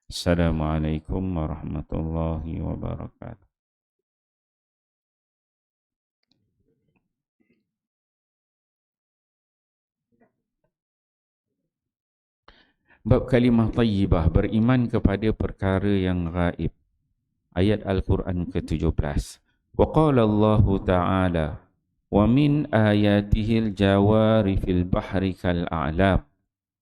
Assalamualaikum warahmatullahi wabarakatuh. Bab kalimah tayyibah, beriman kepada perkara yang gaib. Ayat Al-Quran ke-17. Wa qala Allah Ta'ala, wa min ayatihil jawari fil bahri kal a'lab,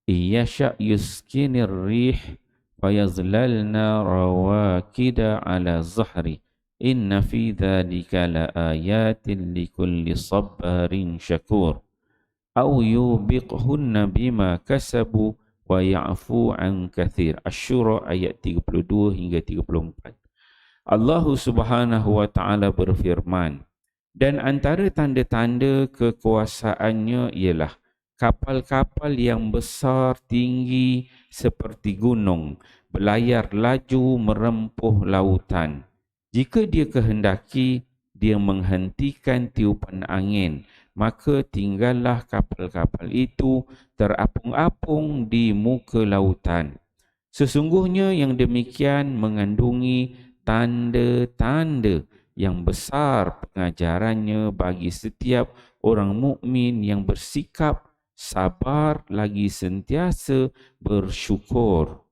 iyasha' yuskinir rih fayazlalna rawakida ala zahri, inna fi dhalika la ayatin likulli sabbarin syakur. Au yubiqhunna bima kasabu wa ya'fu an kathir. Asy-Syura ayat 32 hingga 34. Allah Subhanahu wa taala berfirman, dan antara tanda-tanda kekuasaannya ialah kapal-kapal yang besar tinggi seperti gunung, berlayar laju merempuh lautan. Jika dia kehendaki, dia menghentikan tiupan angin, maka tinggallah kapal-kapal itu terapung-apung di muka lautan. Sesungguhnya yang demikian mengandungi tanda-tanda yang besar pengajarannya bagi setiap orang mukmin yang bersikap sabar lagi sentiasa bersyukur.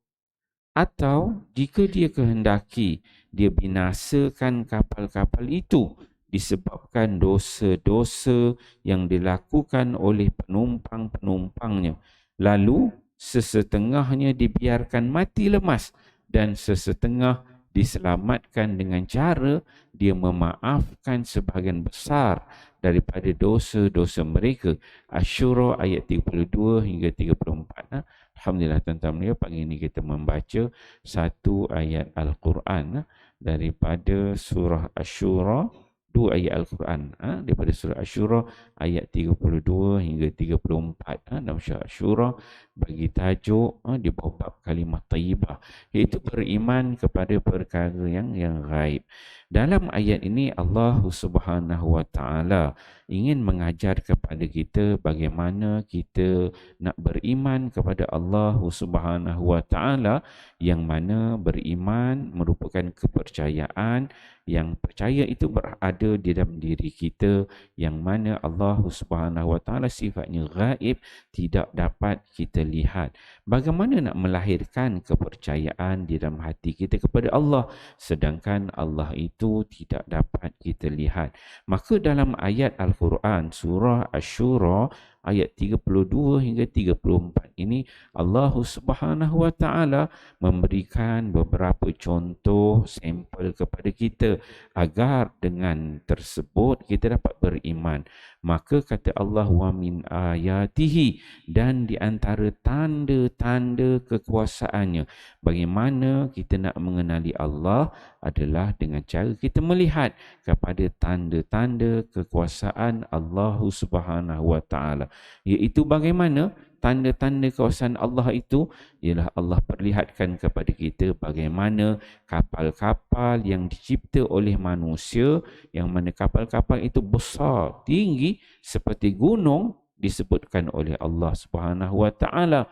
Atau jika dia kehendaki, dia binasakan kapal-kapal itu disebabkan dosa-dosa yang dilakukan oleh penumpang-penumpangnya. Lalu sesetengahnya dibiarkan mati lemas dan sesetengah diselamatkan dengan cara dia memaafkan sebahagian besar daripada dosa-dosa mereka. Asy-Syura ayat 32 hingga 34. Alhamdulillah tuan-tuan, pagi ini kita membaca satu ayat Al-Quran daripada surah Asy-Syura, dua ayat Al-Quran daripada surah Asy-Syura ayat 32 hingga 34 dalam surah Asy-Syura bagi tajuk di bawah bab kalimah tayyibah, iaitu beriman kepada perkara yang gaib. Dalam ayat ini Allah Subhanahu wa taala ingin mengajar kepada kita bagaimana kita nak beriman kepada Allah Subhanahu wa taala, yang mana beriman merupakan kepercayaan yang percaya itu berada di dalam diri kita, yang mana Allah Subhanahu wa taala sifatnya gaib, tidak dapat kita lihat. Bagaimana nak melahirkan kepercayaan di dalam hati kita kepada Allah sedangkan Allah itu tidak dapat kita lihat? Maka dalam ayat Al-Quran surah Asy-Syura ayat 32 hingga 34 ini Allah Subhanahu wa taala memberikan beberapa contoh sampel kepada kita agar dengan tersebut kita dapat beriman. Maka kata Allah, wa min ayatihi, dan di antara tanda-tanda kekuasaannya. Bagaimana kita nak mengenali Allah adalah dengan cara kita melihat kepada tanda-tanda kekuasaan Allah Subhanahu wa taala. Iaitu bagaimana tanda-tanda kekuasaan Allah itu ialah Allah perlihatkan kepada kita bagaimana kapal-kapal yang dicipta oleh manusia, yang mana kapal-kapal itu besar, tinggi seperti gunung, disebutkan oleh Allah Subhanahu wa taala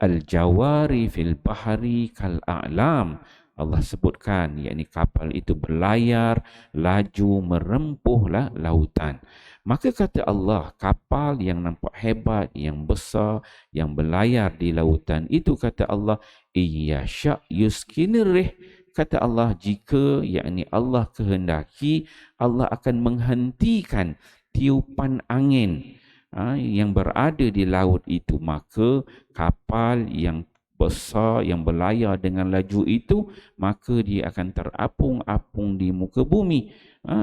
al-jawari fil bahri kal a'lam. Allah sebutkan yakni kapal itu berlayar laju merempuhlah lautan. Maka kata Allah, kapal yang nampak hebat, yang besar, yang berlayar di lautan itu kata Allah, iyasya yuskinirih. Kata Allah, jika yakni Allah kehendaki, Allah akan menghentikan tiupan angin yang berada di laut itu, maka kapal yang besar yang berlayar dengan laju itu, maka dia akan terapung-apung di muka bumi,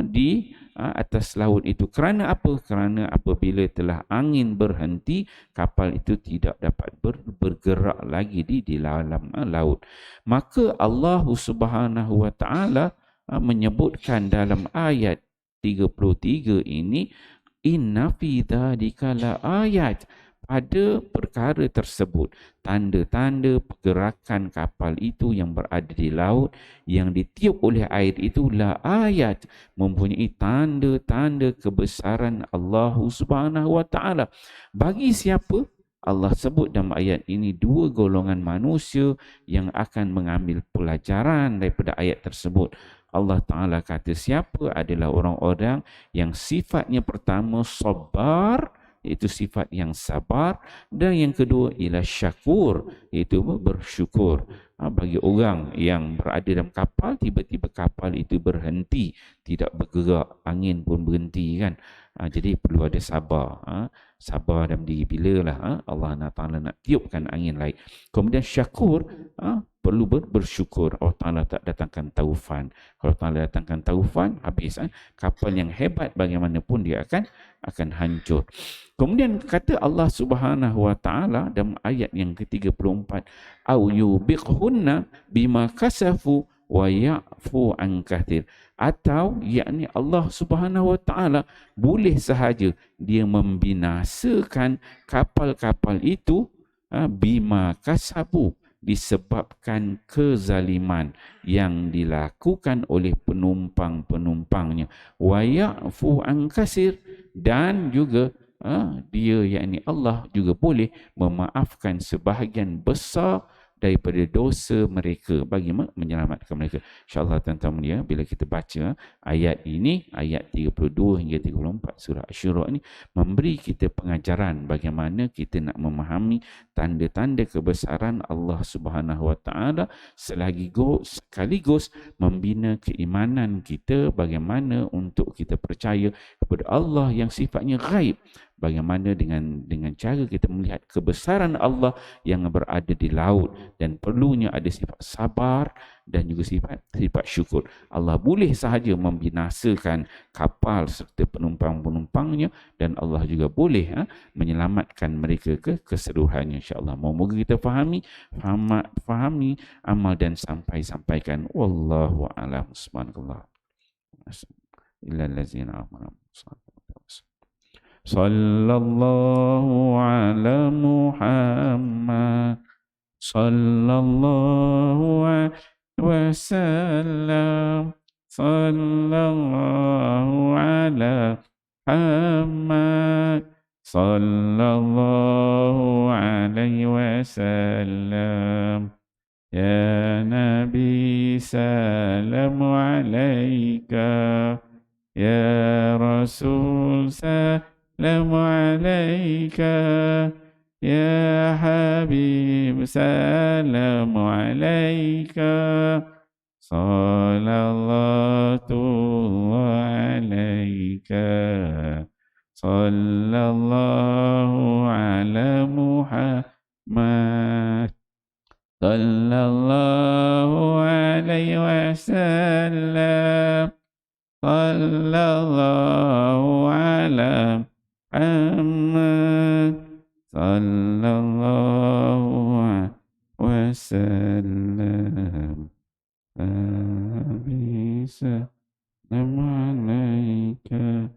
di atas laut itu. Kerana apa? Kerana apabila telah angin berhenti, kapal itu tidak dapat bergerak lagi di dalam laut. Maka Allah Subhanahu wa taala menyebutkan dalam ayat 33 ini, inna fi dzalika la ayat, pada perkara tersebut, tanda-tanda pergerakan kapal itu yang berada di laut, yang ditiup oleh air itu, la ayat, mempunyai tanda-tanda kebesaran Allah Subhanahu wa taala. Bagi siapa? Allah sebut dalam ayat ini dua golongan manusia yang akan mengambil pelajaran daripada ayat tersebut. Allah Ta'ala kata siapa adalah orang-orang yang sifatnya pertama sabar, iaitu sifat yang sabar, dan yang kedua ialah syakur, iaitu bersyukur. Bagi orang yang berada dalam kapal, tiba-tiba kapal itu berhenti, tidak bergerak, angin pun berhenti kan. Jadi perlu ada sabar. Sabar dalam diri bila lah Allah Ta'ala nak tiupkan angin lain. Kemudian syakur, perlu bersyukur. Allah Ta'ala tak datangkan taufan. Kalau Ta'ala datangkan taufan, habis. Kapal yang hebat bagaimanapun dia akan hancur. Kemudian kata Allah Subhanahu Wa Ta'ala dalam ayat yang ke-34, au yubiqhunna bima kasafu wa ya'fu an kathir. Atau yakni Allah Subhanahu Wa Ta'ala boleh sahaja dia membinasakan kapal-kapal itu bima kasabu, disebabkan kezaliman yang dilakukan oleh penumpang-penumpangnya, wa ya'fu an kasir, dan juga dia yakni Allah juga boleh memaafkan sebahagian besar daripada dosa mereka bagi menyelamatkan mereka. InsyaAllah tuan-tuan mulia, bila kita baca ayat ini, ayat 32 hingga 34 surah Asy-Syura ini memberi kita pengajaran bagaimana kita nak memahami tanda-tanda kebesaran Allah Subhanahu Wa Ta'ala, sekaligus membina keimanan kita bagaimana untuk kita percaya kepada Allah yang sifatnya ghaib. Bagaimana dengan cara kita melihat kebesaran Allah yang berada di laut, dan perlunya ada sifat sabar dan juga sifat syukur. Allah boleh sahaja membinasakan kapal serta penumpang-penumpangnya, dan Allah juga boleh menyelamatkan mereka ke keseluruhannya, insya-Allah. Moga kita fahami, amal dan sampaikan. Wallahu a'lam. Subhanallah. Illal ladzina amanu. Sallallahu ala Muhammad, sallallahu alaihi wasallam, sallallahu ala Muhammad, sallallahu alaihi wasallam. Ya Nabi salam alaika, ya Rasul salam alaika, ya Habib salam alaika, sallallahu alaika, sallallahu ala Muhammad, sallallahu alaihi wasallam, sallallahu ala Muhammad, sallallahu alaihi wasallam. Bisa nama alaika.